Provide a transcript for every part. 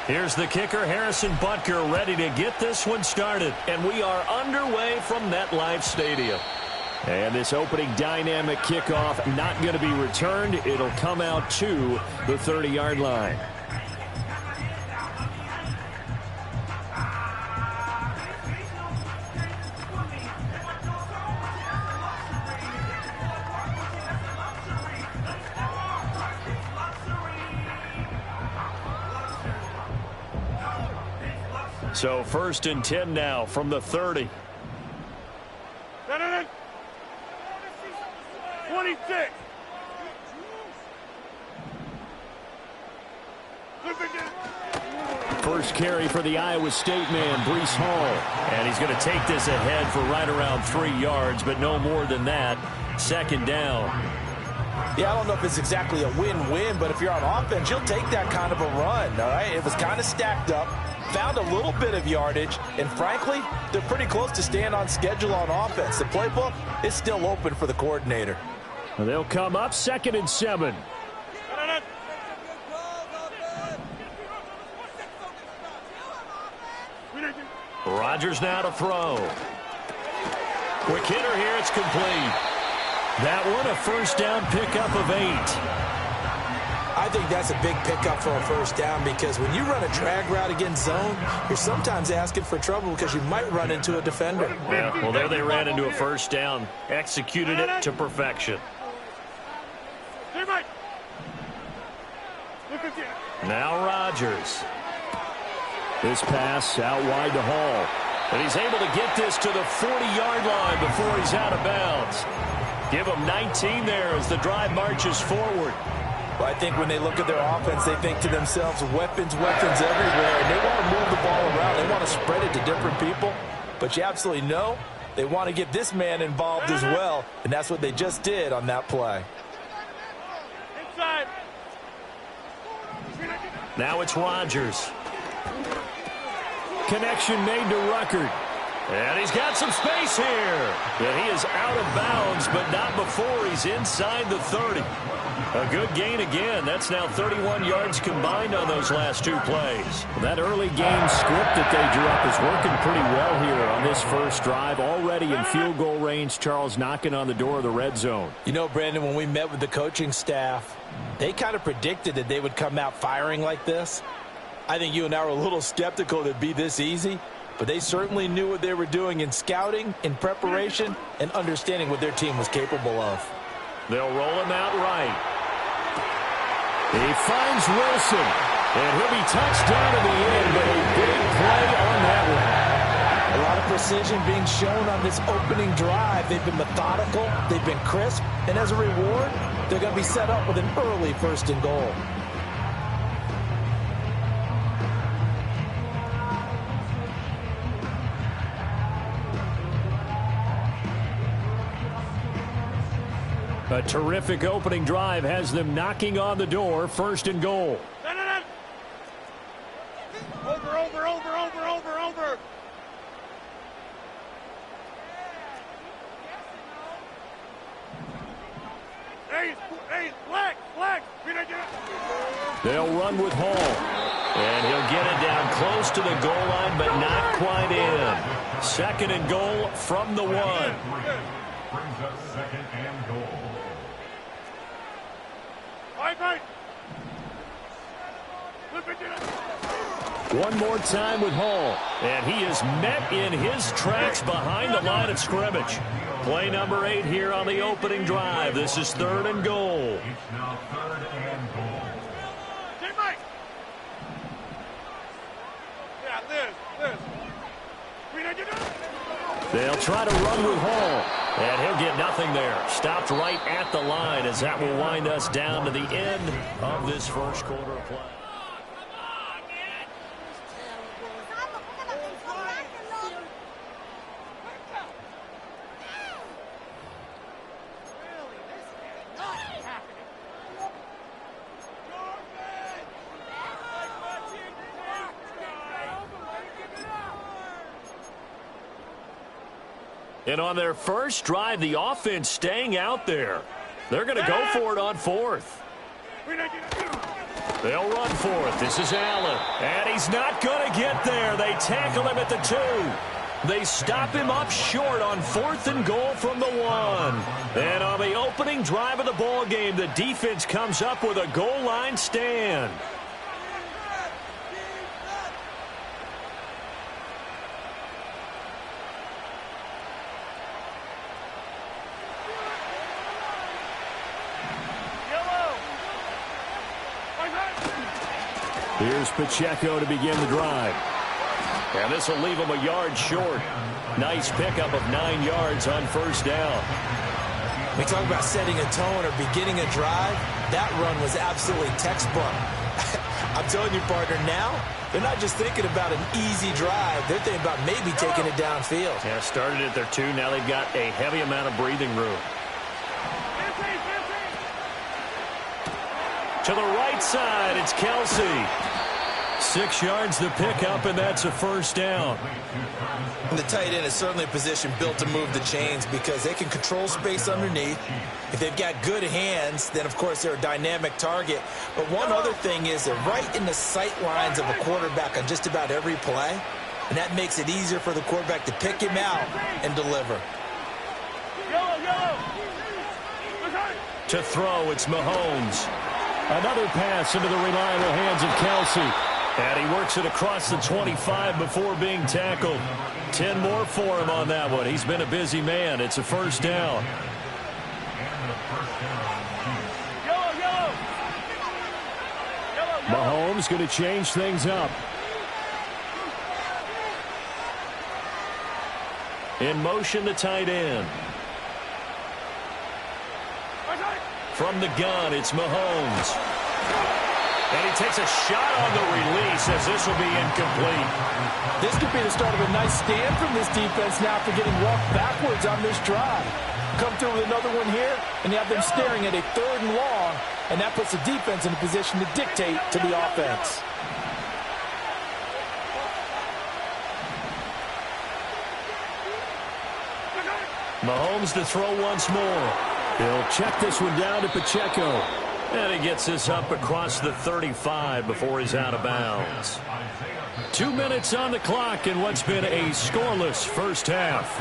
Here's the kicker, Harrison Butker, ready to get this one started. And we are underway from MetLife Stadium. And this opening dynamic kickoff not going to be returned. It'll come out to the 30-yard line. So 1st and 10 now from the 30. 26. First carry for the Iowa State man, Breece Hall. And he's going to take this ahead for right around 3 yards, but no more than that. 2nd down. Yeah, I don't know if it's exactly a win-win, but if you're on offense, you'll take that kind of a run, all right? It was kind of stacked up, found a little bit of yardage, and frankly, they're pretty close to staying on schedule on offense. The playbook is still open for the coordinator. They'll come up 2nd and 7. Rodgers now to throw. Quick hitter here, it's complete. That one a first down pickup of 8. I think that's a big pickup for a first down because when you run a drag route against zone, you're sometimes asking for trouble because you might run into a defender. Yeah, well, there they ran into a first down, executed it to perfection. Now Rodgers. This pass out wide to Hall. And he's able to get this to the 40-yard line before he's out of bounds. Give him 19 there as the drive marches forward. Well, I think when they look at their offense, they think to themselves, weapons, weapons everywhere. And they want to move the ball around. They want to spread it to different people. But you absolutely know they want to get this man involved as well. And that's what they just did on that play. Now it's Rodgers. Connection made to Ruckert. And he's got some space here. And he is out of bounds, but not before he's inside the 30. A good gain again. That's now 31 yards combined on those last 2 plays. That early game script that they drew up is working pretty well here on this first drive. Already in field goal range, Charles knocking on the door of the red zone. You know, Brandon, when we met with the coaching staff, they kind of predicted that they would come out firing like this. I think you and I were a little skeptical that it'd be this easy, but they certainly knew what they were doing in scouting, in preparation, and understanding what their team was capable of. They'll roll him out right. He finds Wilson, and he'll be touched down to the end, but a big play on that one. A lot of precision being shown on this opening drive. They've been methodical, they've been crisp, and as a reward, they're going to be set up with an early 1st and goal. A terrific opening drive has them knocking on the door, 1st and goal. Over. Hey, black. They'll run with Hall. And he'll get it down close to the goal line, but not quite in. 2nd and goal from the 1. Brings us 2nd and goal. One more time with Hall. And he is met in his tracks behind the line of scrimmage. Play number 8 here on the opening drive. This is 3rd and goal. It's now 3rd and goal. They'll try to run with Hall. And he'll get nothing there. Stopped right at the line as that will wind us down to the end of this first quarter of play. And on their first drive, the offense staying out there. They're going to go for it on fourth. They'll run for it. This is Allen. And he's not going to get there. They tackle him at the 2. They stop him up short on 4th and goal from the 1. And on the opening drive of the ball game, the defense comes up with a goal line stand. Here's Pacheco to begin the drive. And this will leave him a yard short. Nice pickup of 9 yards on first down. We talk about setting a tone or beginning a drive. That run was absolutely textbook. I'm telling you, partner, now they're not just thinking about an easy drive. They're thinking about maybe taking it downfield. Yeah, started at their 2. Now they've got a heavy amount of breathing room. To the right side, it's Kelsey. 6 yards the pickup, and that's a first down. And the tight end is certainly a position built to move the chains because they can control space underneath. If they've got good hands, then, of course, they're a dynamic target. But one other thing is they're right in the sight lines of a quarterback on just about every play, and that makes it easier for the quarterback to pick him out and deliver. To throw, it's Mahomes. Another pass into the reliable hands of Kelsey. And he works it across the 25 before being tackled. 10 more for him on that one. He's been a busy man. It's a first down. Mahomes going to change things up. In motion, the tight end. From the gun, it's Mahomes. And he takes a shot on the release as this will be incomplete. This could be the start of a nice stand from this defense now after getting walked backwards on this drive. Come through with another one here, and you have them staring at a 3rd and long, and that puts the defense in a position to dictate to the offense. Mahomes to throw once more. He'll check this one down to Pacheco. And he gets this up across the 35 before he's out of bounds. 2 minutes on the clock in what's been a scoreless first half.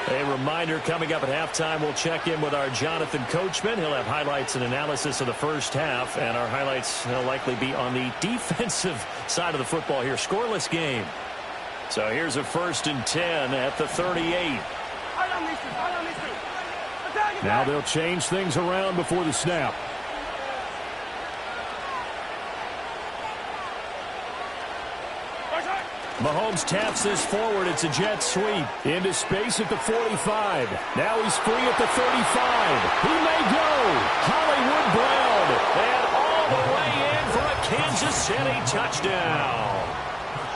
A reminder coming up at halftime, we'll check in with our Jonathan Coachman. He'll have highlights and analysis of the first half, and our highlights will likely be on the defensive side of the football here. Scoreless game. So here's a 1st and 10 at the 38. Now they'll change things around before the snap. Mahomes taps this forward. It's a jet sweep into space at the 45. Now he's free at the 35. He may go. Hollywood Brown. And all the way in for a Kansas City touchdown.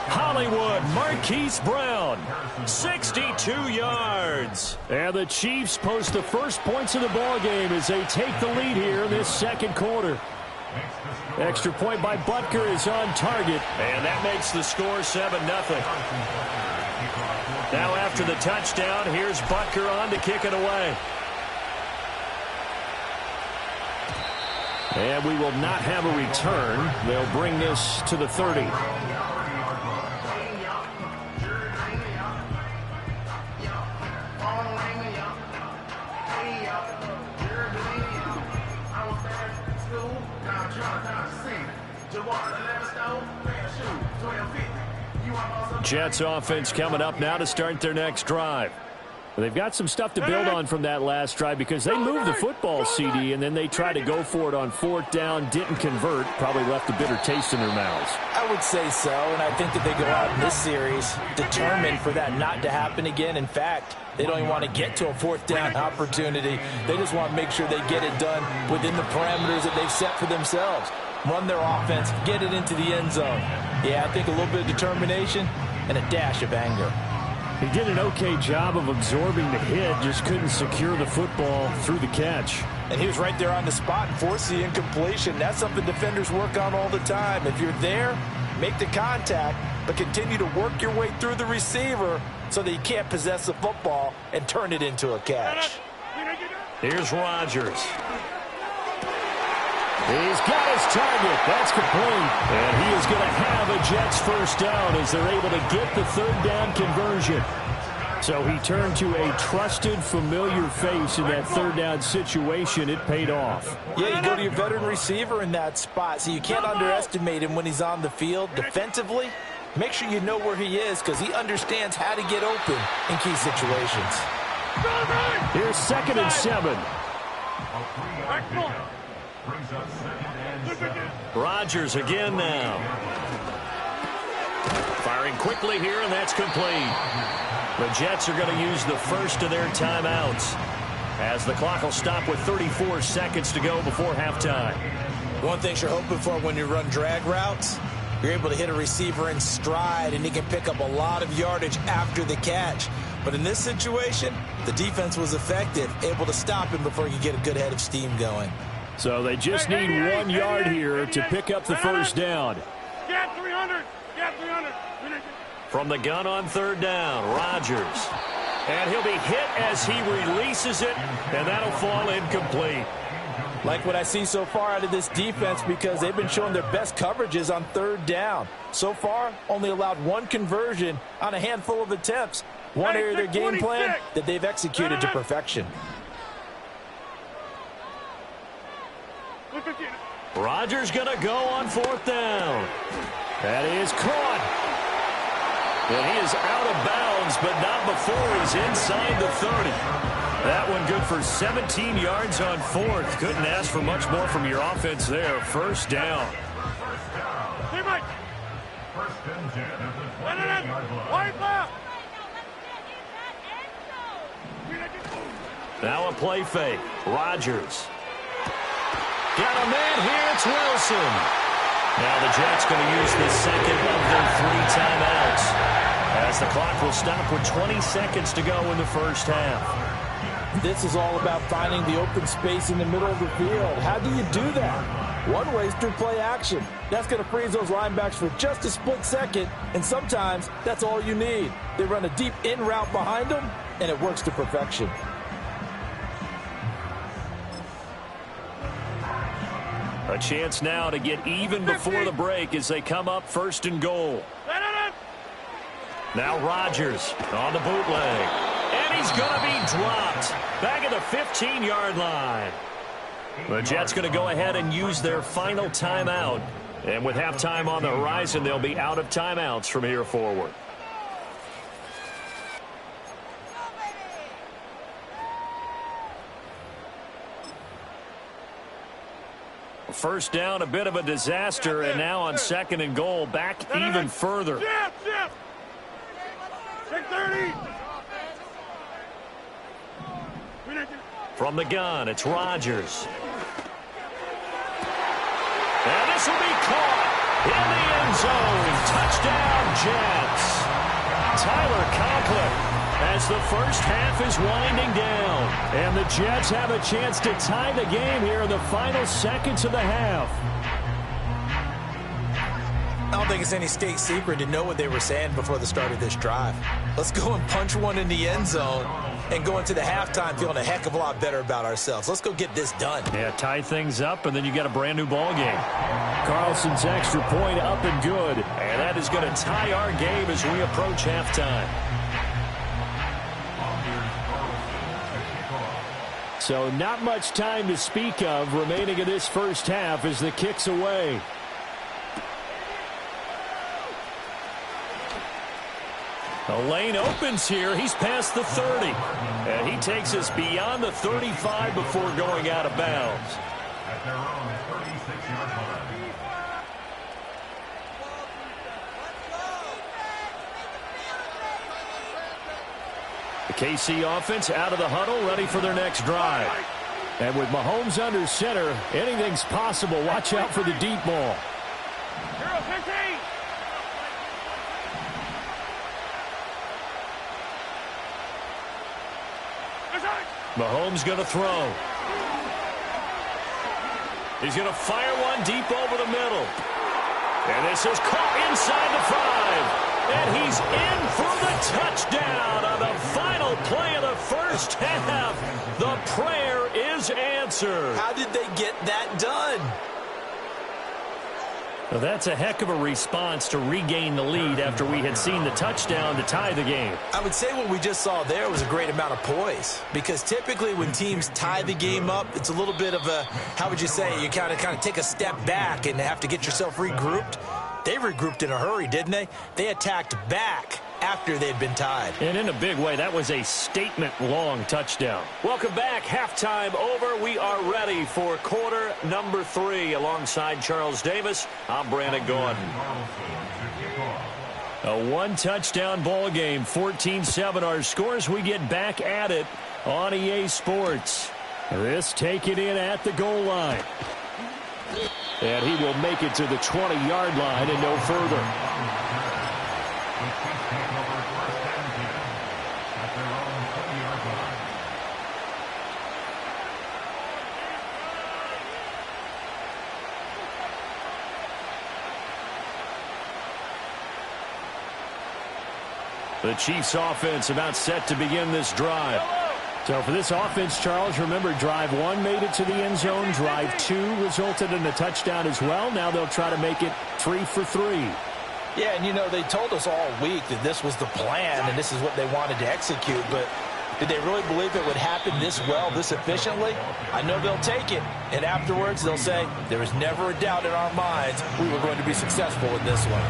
Hollywood Marquise Brown, 62 yards. And the Chiefs post the first points of the ball game as they take the lead here in this second quarter. Extra point by Butker is on target, and that makes the score 7-0. Now after the touchdown, here's Butker on to kick it away. And we will not have a return. They'll bring this to the 30. Jets offense coming up now to start their next drive. They've got some stuff to build on from that last drive because they moved the football, CD, and then they tried to go for it on 4th down, didn't convert, probably left a bitter taste in their mouths. I would say so, and I think that they go out in this series determined for that not to happen again. In fact, they don't even want to get to a 4th down opportunity. They just want to make sure they get it done within the parameters that they've set for themselves. Run their offense, get it into the end zone. Yeah, I think a little bit of determination and a dash of anger. He did an okay job of absorbing the hit, just couldn't secure the football through the catch. And he was right there on the spot and forced the incompletion. That's something defenders work on all the time. If you're there, make the contact, but continue to work your way through the receiver so that you can't possess the football and turn it into a catch. Here's Rodgers. He's got his target. That's complete. And he is going to have a Jets first down as they're able to get the third down conversion. So he turned to a trusted, familiar face in that third down situation. It paid off. Yeah, you go to your veteran receiver in that spot, so you can't underestimate him when he's on the field. Defensively, make sure you know where he is because he understands how to get open in key situations. Here's 2nd and 7. Rodgers again now. Firing quickly here, and that's complete. The Jets are going to use the first of their timeouts as the clock will stop with 34 seconds to go before halftime. One thing you're hoping for when you run drag routes, you're able to hit a receiver in stride, and he can pick up a lot of yardage after the catch. But in this situation, the defense was effective, able to stop him before he could get a good head of steam going. So they just need 1 yard here to pick up the first down. Get 300. Get 300. From the gun on third down, Rodgers. And he'll be hit as he releases it, and that'll fall incomplete. Like what I see so far out of this defense because they've been showing their best coverages on third down. So far, only allowed 1 conversion on a handful of attempts. One area of their game plan that they've executed to perfection. Rodgers going to go on 4th down. That is caught. And he is out of bounds, but not before he's inside the 30. That one good for 17 yards on 4th. Couldn't ask for much more from your offense there. First down. Now a play fake. Rodgers. Got a man here. It's Wilson. Now the Jets going to use the second of their 3 timeouts as the clock will stop with 20 seconds to go in the first half. This is all about finding the open space in the middle of the field. How do you do that? One way is through play action. That's going to freeze those linebacks for just a split second, and sometimes that's all you need. They run a deep in route behind them, and it works to perfection. A chance now to get even before the break as they come up 1st and goal. Now Rodgers on the bootleg. And he's going to be dropped back at the 15-yard line. The Jets going to go ahead and use their final timeout. And with halftime on the horizon, they'll be out of timeouts from here forward. First down, a bit of a disaster, and now on 2nd and goal, back even further. From the gun, it's Rodgers. And this will be caught in the end zone. Touchdown, Jets. Tyler Conklin as the first half is winding down. And the Jets have a chance to tie the game here in the final seconds of the half. I don't think it's any state secret to know what they were saying before the start of this drive. Let's go and punch one in the end zone and go into the halftime feeling a heck of a lot better about ourselves. Let's go get this done. Yeah, tie things up, and then you got a brand new ball game. Carlson's extra point up and good. And that is going to tie our game as we approach halftime. So not much time to speak of remaining in this first half as the kick's away. The lane opens here. He's past the 30. And he takes us beyond the 35 before going out of bounds. At their own 36-yard line. The KC offense out of the huddle, ready for their next drive. And with Mahomes under center, anything's possible. Watch out for the deep ball. Mahomes going to throw. He's going to fire one deep over the middle. And this is caught inside the 5. And he's in for the touchdown on the final play of the first half. The prayer answered. How did they get that done? Well, that's a heck of a response to regain the lead after we had seen the touchdown to tie the game. I would say what we just saw there was a great amount of poise, because typically when teams tie the game up, it's a little bit of a, how would you say, you kind of take a step back and have to get yourself regrouped. They regrouped in a hurry, didn't they? They attacked back after they'd been tied. And in a big way, that was a statement-long touchdown. Welcome back. Halftime over. We are ready for quarter number 3. Alongside Charles Davis, I'm Brandon Gordon. A one-touchdown ball game, 14-7 our scores. We get back at it on EA Sports. This taken in at the goal line. And he will make it to the 20-yard line and no further. The Chiefs offense about set to begin this drive. So for this offense, Charles, remember drive 1 made it to the end zone. Drive 2 resulted in a touchdown as well. Now they'll try to make it 3 for 3. Yeah, and you know, they told us all week that this was the plan and this is what they wanted to execute, but did they really believe it would happen this well, this efficiently? I know they'll take it, and afterwards they'll say, there was never a doubt in our minds we were going to be successful with this one.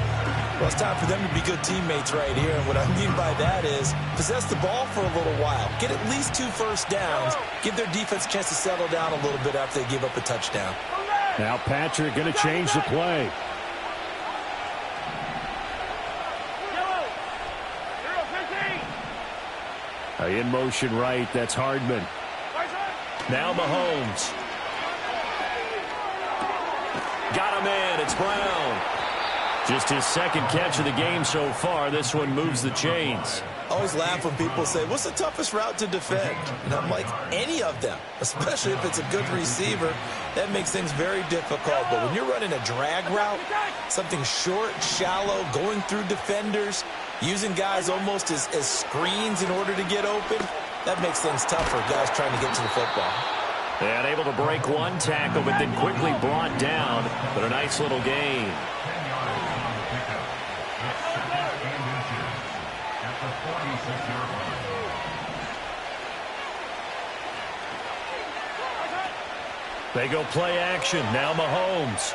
Well, it's time for them to be good teammates right here, and what I mean by that is possess the ball for a little while, get at least 2 first downs, give their defense a chance to settle down a little bit after they give up a touchdown. Now Patrick going to change the play. In motion right, that's Hardman. Now Mahomes. Got him in, it's Brown. Just his second catch of the game so far. This one moves the chains. I always laugh when people say, what's the toughest route to defend? And I'm like, any of them, especially if it's a good receiver. That makes things very difficult. But when you're running a drag route, something short, shallow, going through defenders, using guys almost as screens in order to get open, that makes things tough for guys trying to get to the football. And able to break one tackle, but then quickly brought down. But a nice little gain. They go play action. Now Mahomes.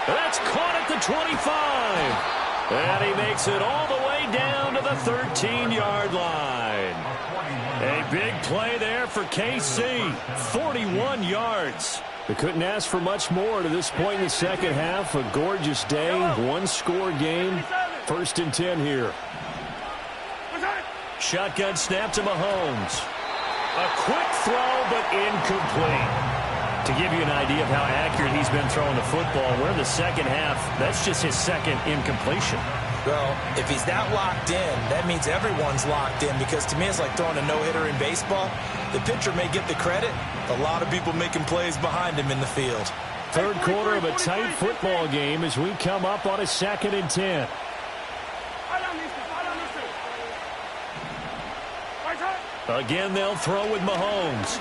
That's caught at the 25. And he makes it all the way down to the 13-yard line. A big play there for KC. 41 yards. They couldn't ask for much more to this point in the second half. A gorgeous day, one-score game. 1st and 10 here. Shotgun snap to Mahomes. A quick throw, but incomplete. To give you an idea of how accurate he's been throwing the football, we're in the second half. That's just his second incompletion. Well, if he's that locked in, that means everyone's locked in, because to me it's like throwing a no-hitter in baseball. The pitcher may get the credit. A lot of people making plays behind him in the field. Third quarter of a tight football game as we come up on a 2nd and 10. Again, they'll throw with Mahomes.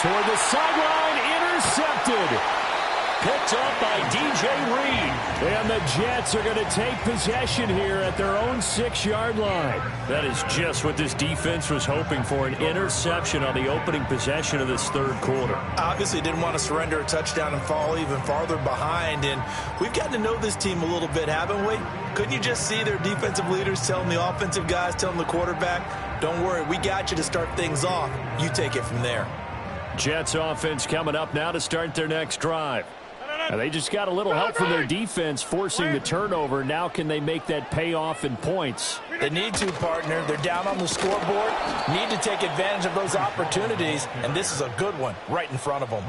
Toward the sideline, intercepted. Picked up by DJ Reed. And the Jets are going to take possession here at their own 6-yard line. That is just what this defense was hoping for, an interception on the opening possession of this third quarter. Obviously didn't want to surrender a touchdown and fall even farther behind. And we've gotten to know this team a little bit, haven't we? Couldn't you just see their defensive leaders telling the offensive guys, telling the quarterback, don't worry, we got you to start things off. You take it from there. Jets offense coming up now to start their next drive. And they just got a little help from their defense forcing the turnover. Now can they make that pay off in points? They need to, partner. They're down on the scoreboard. Need to take advantage of those opportunities. And this is a good one right in front of them.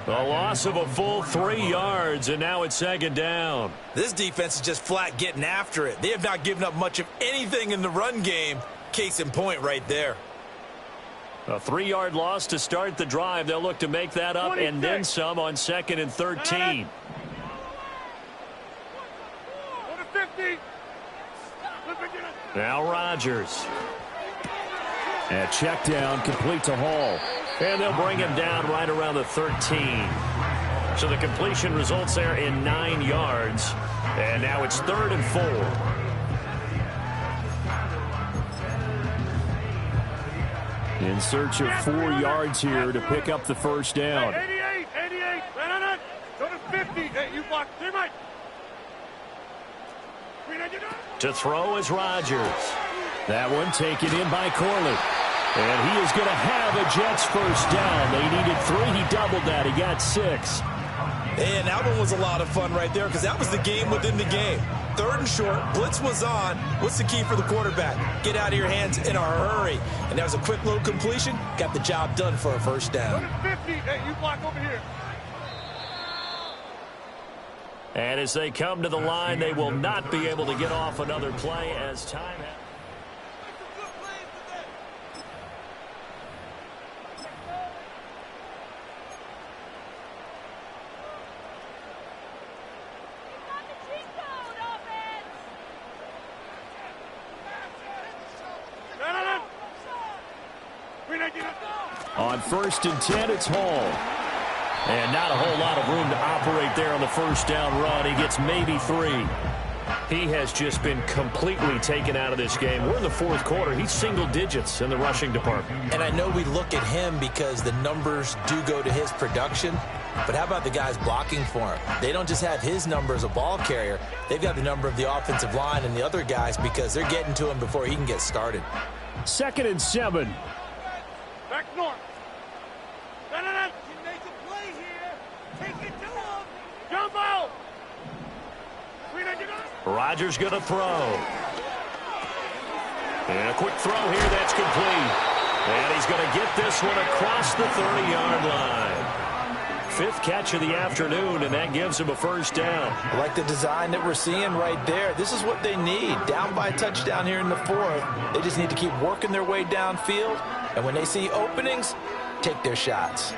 A loss of a full 3 yards, and now it's 2nd down. This defense is just flat getting after it. They have not given up much of anything in the run game. Case in point right there. A 3-yard loss to start the drive. They'll look to make that up 26. And then some on 2nd and 13. Now Rodgers. And check down, complete to Hall. And they'll bring him down right around the 13. So the completion results there in 9 yards. And now it's 3rd and 4. In search of 4 yards here to pick up the first down. 88, 88, go to 50. Hey, you block. Teammate. To throw is Rodgers. That one taken in by Corley. And he is going to have a Jets first down. They needed 3. He doubled that. He got 6. And that one was a lot of fun right there because that was the game within the game. 3rd and short, blitz was on. What's the key for the quarterback? Get out of your hands in a hurry. And that was a quick little completion. Got the job done for a first down. Go to 50. Hey, you block over here. And as they come to the line, they will not be able to get off another play as time has. On 1st and 10, it's Hall. And not a whole lot of room to operate there on the first down run. He gets maybe 3. He has just been completely taken out of this game. We're in the 4th quarter. He's single digits in the rushing department. And I know we look at him because the numbers do go to his production. But how about the guys blocking for him? They don't just have his number as a ball carrier. They've got the number of the offensive line and the other guys because they're getting to him before he can get started. 2nd and 7. Back north. You make a play here. Take it to him. Jump out. Rodgers going to throw. And a quick throw here. That's complete. And he's going to get this one across the 30-yard line. 5th catch of the afternoon, and that gives him a first down. I like the design that we're seeing right there. This is what they need. Down by a touchdown here in the 4th. They just need to keep working their way downfield. And when they see openings, take their shots.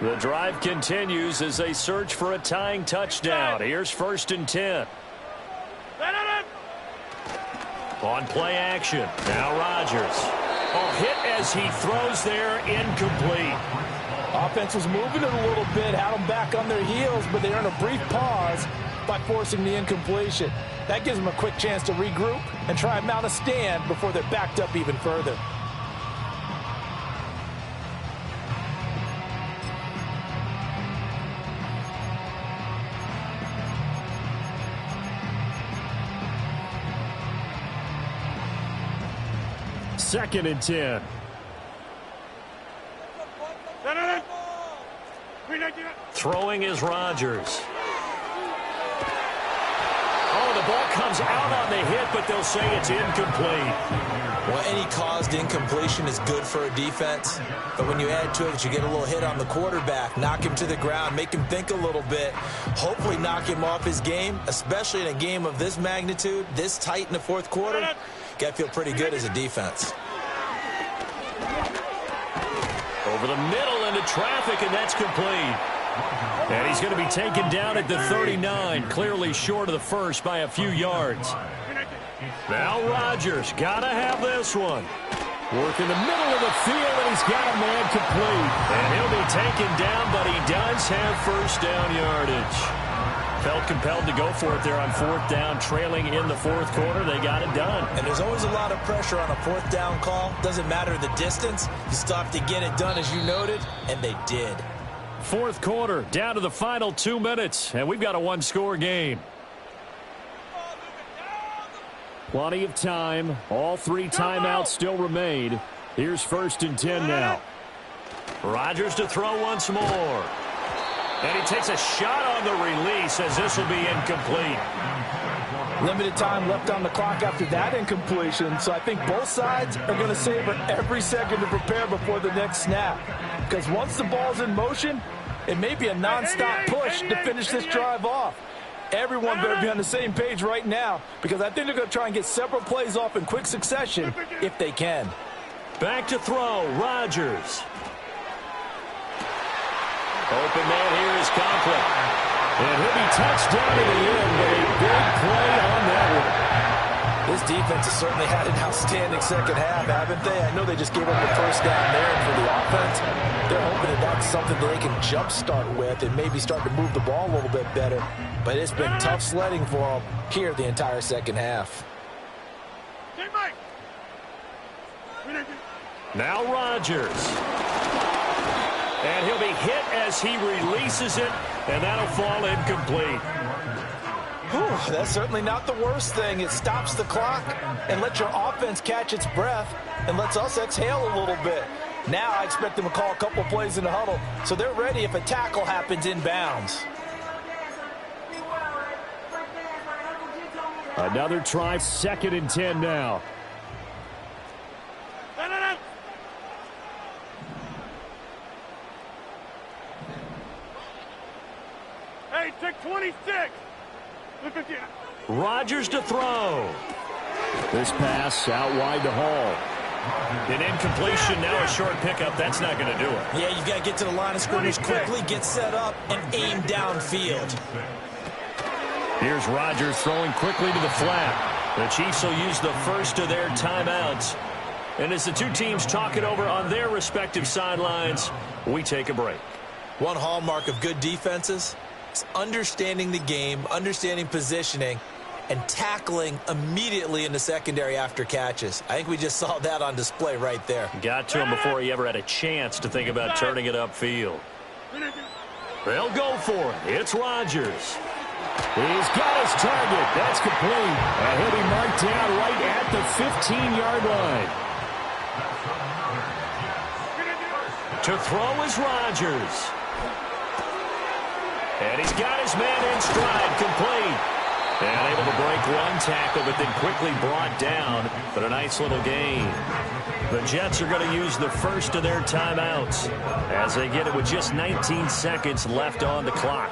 The drive continues as they search for a tying touchdown. Here's 1st and 10. On play action. Now Rodgers. Oh, hit as he throws there, incomplete. Offense was moving it a little bit, had them back on their heels, but they earned a brief pause by forcing the incompletion. That gives them a quick chance to regroup and try and mount a stand before they're backed up even further. Second and 10. Throwing is Rodgers. Oh, the ball comes out on the hit, but they'll say it's incomplete. Well, any caused incompletion is good for a defense, but when you add to it, you get a little hit on the quarterback, knock him to the ground, make him think a little bit, hopefully knock him off his game, especially in a game of this magnitude, this tight in the 4th quarter. Got to feel pretty good as a defense. Over the middle into traffic, and that's complete. And he's going to be taken down at the 39, clearly short of the first by a few yards. Now Rodgers, got to have this one. Work in the middle of the field, and he's got a man complete. And he'll be taken down, but he does have first down yardage. Felt compelled to go for it there on 4th down, trailing in the 4th quarter. They got it done. And there's always a lot of pressure on a 4th down call. Doesn't matter the distance. You still have to get it done, as you noted, and they did. 4th quarter, down to the final 2 minutes, and we've got a 1-score game. Plenty of time. All 3 timeouts still remain. Here's 1st and 10 now. Rodgers to throw once more. And he takes a shot on the release as this will be incomplete. Limited time left on the clock after that incompletion, so I think both sides are going to savor every second to prepare before the next snap. Because once the ball's in motion, it may be a nonstop push to finish this drive off. Everyone better be on the same page right now, because I think they're going to try and get several plays off in quick succession if they can. Back to throw, Rodgers. Open man here is Conklin. And he'll be touched down to the end, but a big play on that one. This defense has certainly had an outstanding second half, haven't they? I know they just gave up the first down there, and for the offense, they're hoping that that's something that they can jumpstart with and maybe start to move the ball a little bit better. But it's been tough sledding for them here the entire second half. Now Rodgers. And he'll be hit as he releases it, and that'll fall incomplete. Whew, that's certainly not the worst thing. It stops the clock and lets your offense catch its breath and lets us exhale a little bit. Now I expect them to call a couple plays in the huddle so they're ready if a tackle happens inbounds. Another try, 2nd and 10 now. Hey, take 26. Rodgers to throw. This pass out wide to Hall. An incompletion, now a short pickup. That's not going to do it. Yeah, you've got to get to the line of scrimmage quickly, get set up, and aim downfield. Here's Rodgers throwing quickly to the flat. The Chiefs will use the first of their timeouts. And as the two teams talk it over on their respective sidelines, we take a break. One hallmark of good defenses is understanding the game, understanding positioning, and tackling immediately in the secondary after catches. I think we just saw that on display right there. Got to him before he ever had a chance to think about turning it upfield. They'll go for it. It's Rodgers. He's got his target. That's complete. And he'll be marked down right at the 15-yard line. To throw is Rodgers. And he's got his man in stride, complete. And able to break one tackle, but then quickly brought down. But a nice little gain. The Jets are going to use the first of their timeouts as they get it with just 19 seconds left on the clock.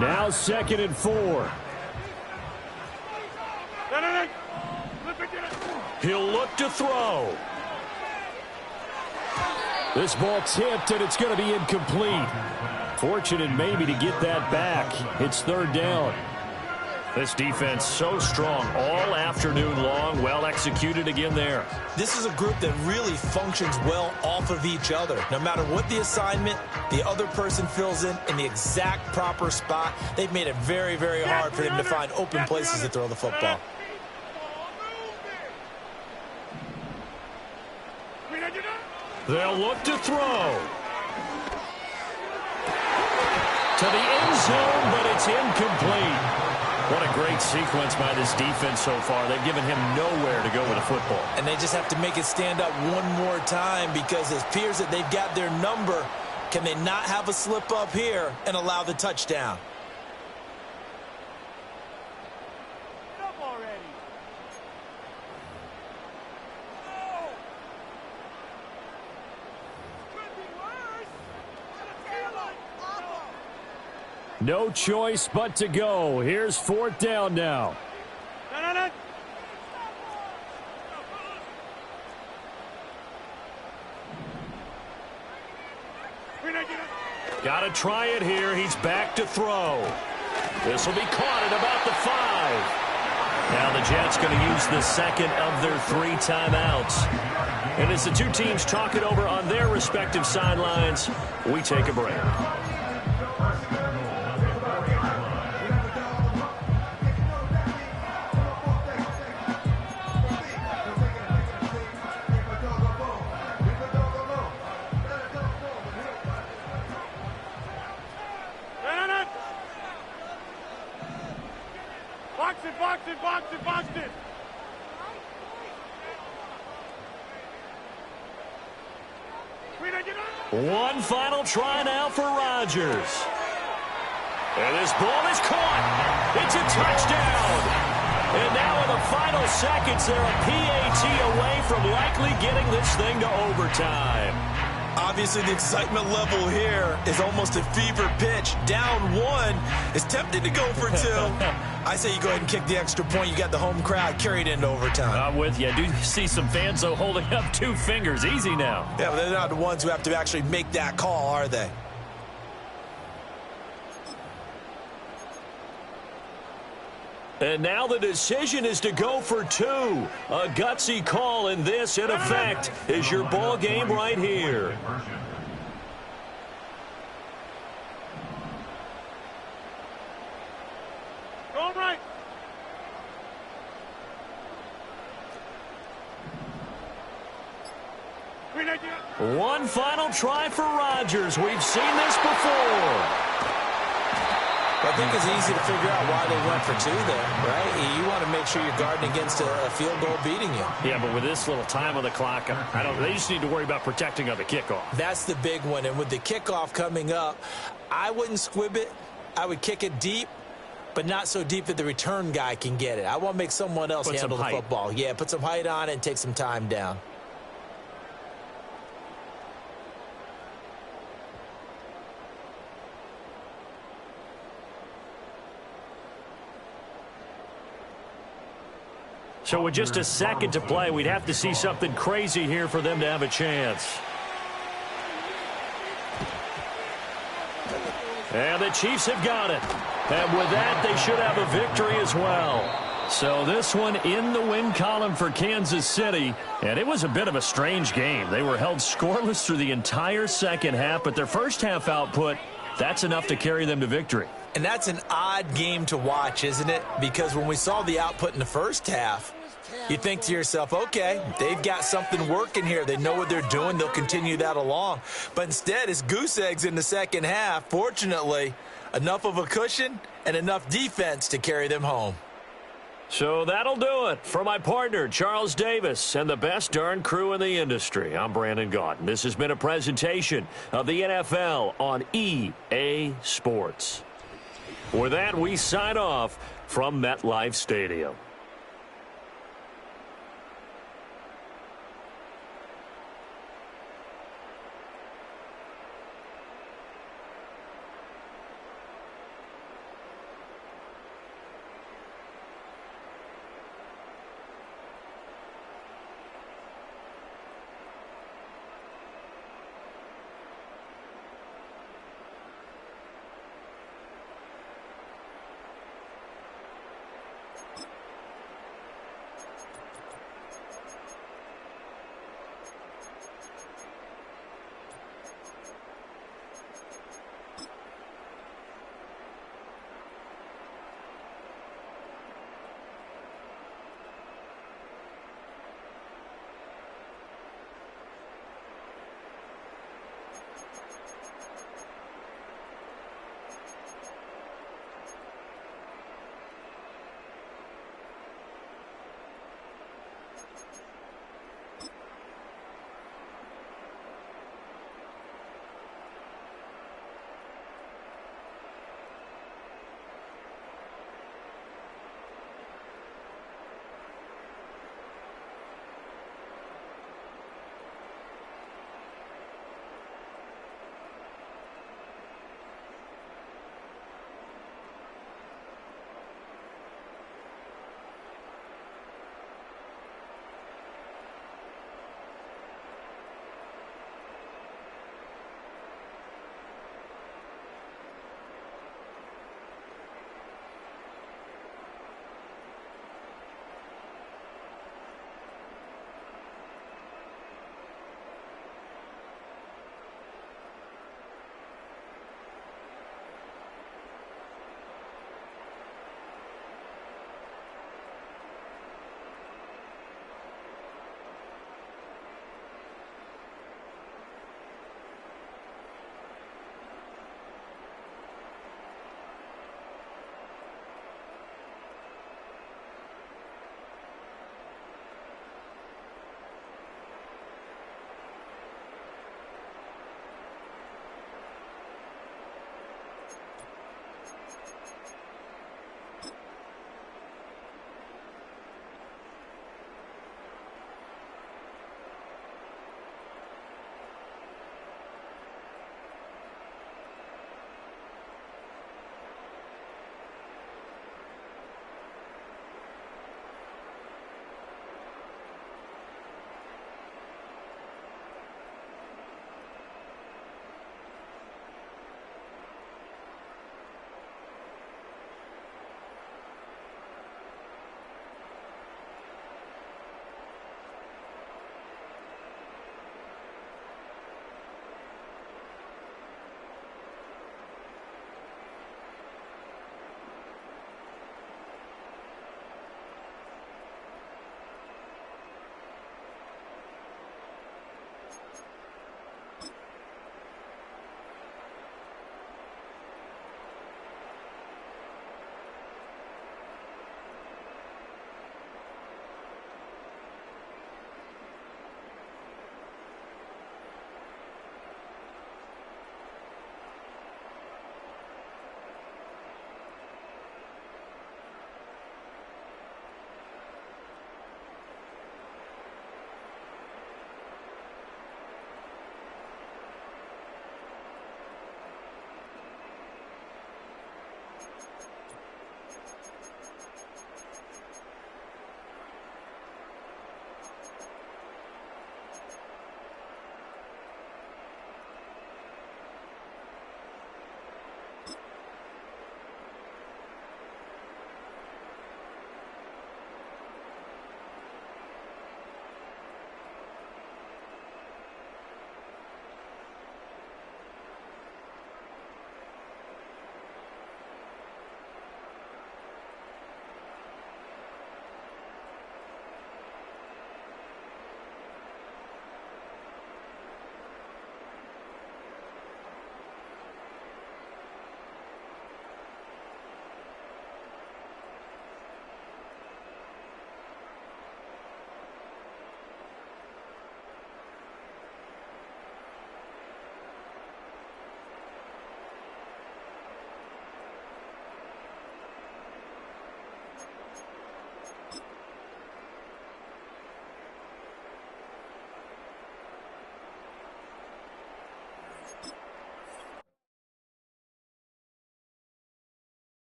Now 2nd and 4. He'll look to throw. This ball tipped, and it's going to be incomplete. Fortunate maybe to get that back. It's 3rd down. This defense so strong all afternoon long. Well executed again there. This is a group that really functions well off of each other. No matter what the assignment, the other person fills in the exact proper spot. They've made it very, very hard for them to find open places to throw the football. They'll look to throw. To the end zone, but it's incomplete. What a great sequence by this defense so far. They've given him nowhere to go with the football. And they just have to make it stand up one more time because it appears that they've got their number. Can they not have a slip up here and allow the touchdown? No choice but to go. Here's 4th down now. Got to try it here. He's back to throw. This will be caught at about the 5. Now the Jets going to use the second of their 3 timeouts. And as the two teams talk it over on their respective sidelines, we take a break. Box it. One final try now for Rodgers. And this ball is caught. It's a touchdown. And now in the final seconds, they're a PAT away from likely getting this thing to overtime. Obviously, the excitement level here is almost a fever pitch. Down 1 is tempted to go for 2. I say you go ahead and kick the extra point. You got the home crowd carried into overtime. I'm with you. I do see some fans, though, holding up 2 fingers. Easy now. Yeah, but they're not the ones who have to actually make that call, are they? And now the decision is to go for two. A gutsy call, and this, in effect, is your ball game right here. Going right. One final try for Rodgers. We've seen this before. I think it's easy to figure out why they went for two there, right? You want to make sure you're guarding against a field goal beating you. Yeah, but with this little time on the clock, they just need to worry about protecting on the kickoff. That's the big one. And with the kickoff coming up, I wouldn't squib it. I would kick it deep, but not so deep that the return guy can get it. I want to make someone else handle the football. Yeah, put some height on it and take some time down. So with just a second to play, we'd have to see something crazy here for them to have a chance. And the Chiefs have got it. And with that, they should have a victory as well. So this one in the win column for Kansas City. And it was a bit of a strange game. They were held scoreless through the entire second half, but their first half output, that's enough to carry them to victory. And that's an odd game to watch, isn't it? Because when we saw the output in the first half, you think to yourself, okay, they've got something working here. They know what they're doing. They'll continue that along. But instead, it's goose eggs in the second half. Fortunately, enough of a cushion and enough defense to carry them home. So that'll do it. For my partner, Charles Davis, and the best darn crew in the industry, I'm Brandon Gaudin. This has been a presentation of the NFL on EA Sports. With that, we sign off from MetLife Stadium.